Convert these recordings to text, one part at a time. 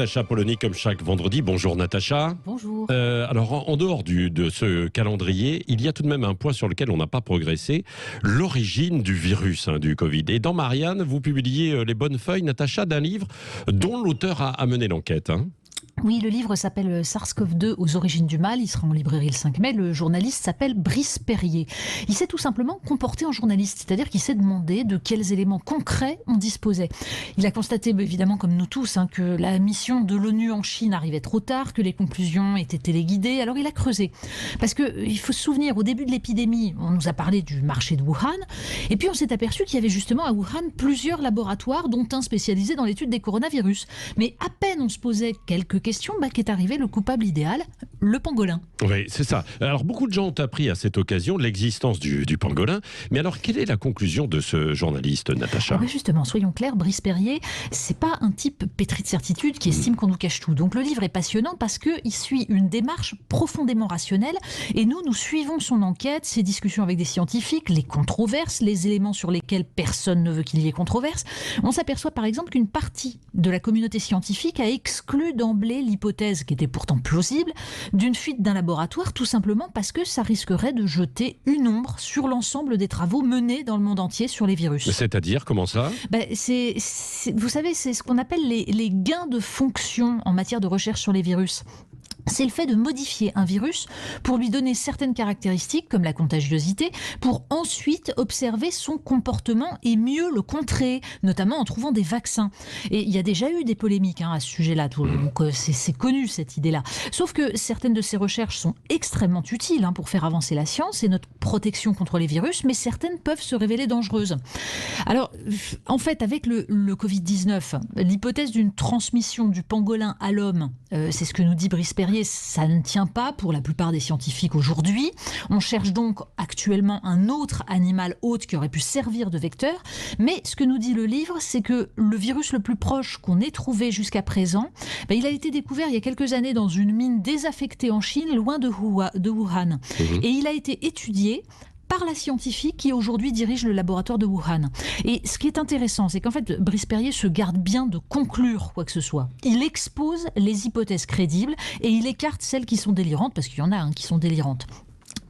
Natacha Polony comme chaque vendredi. Bonjour Natacha. Bonjour. Alors en dehors de ce calendrier, il y a tout de même un point sur lequel on n'a pas progressé, l'origine du virus du Covid. Et dans Marianne, vous publiez les bonnes feuilles, Natacha, d'un livre dont l'auteur a mené l'enquête. Oui, le livre s'appelle SARS-CoV-2 aux origines du mal. Il sera en librairie le 5 mai. Le journaliste s'appelle Brice Perrier. Il s'est tout simplement comporté en journaliste, c'est-à-dire qu'il s'est demandé de quels éléments concrets on disposait. Il a constaté, évidemment, comme nous tous, que la mission de l'ONU en Chine arrivait trop tard, que les conclusions étaient téléguidées. Alors il a creusé. Parce qu'il faut se souvenir, au début de l'épidémie, on nous a parlé du marché de Wuhan. Et puis on s'est aperçu qu'il y avait justement à Wuhan plusieurs laboratoires, dont un spécialisé dans l'étude des coronavirus. Mais à peine on se posait quelques questions, qu'est arrivé le coupable idéal, le pangolin. Oui, c'est ça. Alors beaucoup de gens ont appris à cette occasion l'existence du pangolin. Mais alors quelle est la conclusion de ce journaliste, Natacha ? Justement, soyons clairs, Brice Perrier, c'est pas un type pétri de certitude qui estime qu'on nous cache tout. Donc le livre est passionnant parce qu'il suit une démarche profondément rationnelle et nous suivons son enquête, ses discussions avec des scientifiques, les controverses, les éléments sur lesquels personne ne veut qu'il y ait controverse. On s'aperçoit par exemple qu'une partie de la communauté scientifique a exclu d'emblée l'hypothèse, qui était pourtant plausible, d'une fuite d'un laboratoire, tout simplement parce que ça risquerait de jeter une ombre sur l'ensemble des travaux menés dans le monde entier sur les virus. C'est-à-dire, comment ça ? Vous savez, c'est ce qu'on appelle les gains de fonction en matière de recherche sur les virus. C'est le fait de modifier un virus pour lui donner certaines caractéristiques, comme la contagiosité, pour ensuite observer son comportement et mieux le contrer, notamment en trouvant des vaccins. Et il y a déjà eu des polémiques à ce sujet-là, donc c'est connu cette idée-là. Sauf que certaines de ces recherches sont extrêmement utiles pour faire avancer la science et notre protection contre les virus, mais certaines peuvent se révéler dangereuses. Alors, en fait, avec le Covid-19, l'hypothèse d'une transmission du pangolin à l'homme, c'est ce que nous dit Brice Perrier, ça ne tient pas pour la plupart des scientifiques aujourd'hui. On cherche donc actuellement un autre animal hôte qui aurait pu servir de vecteur. Mais ce que nous dit le livre, c'est que le virus le plus proche qu'on ait trouvé jusqu'à présent, il a été découvert il y a quelques années dans une mine désaffectée en Chine, loin de Wuhan. Et il a été étudié par la scientifique qui aujourd'hui dirige le laboratoire de Wuhan. Et ce qui est intéressant, c'est qu'en fait, Brice Perrier se garde bien de conclure quoi que ce soit. Il expose les hypothèses crédibles et il écarte celles qui sont délirantes, parce qu'il y en a qui sont délirantes.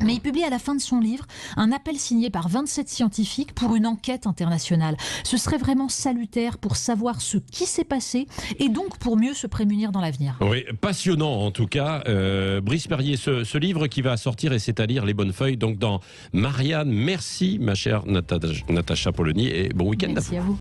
Mais il publie à la fin de son livre un appel signé par 27 scientifiques pour une enquête internationale. Ce serait vraiment salutaire pour savoir ce qui s'est passé et donc pour mieux se prémunir dans l'avenir. Oui, passionnant en tout cas. Brice Perrier, ce livre qui va sortir et c'est à lire les bonnes feuilles donc dans Marianne. Merci ma chère Natacha Polony et bon week-end. Merci à vous.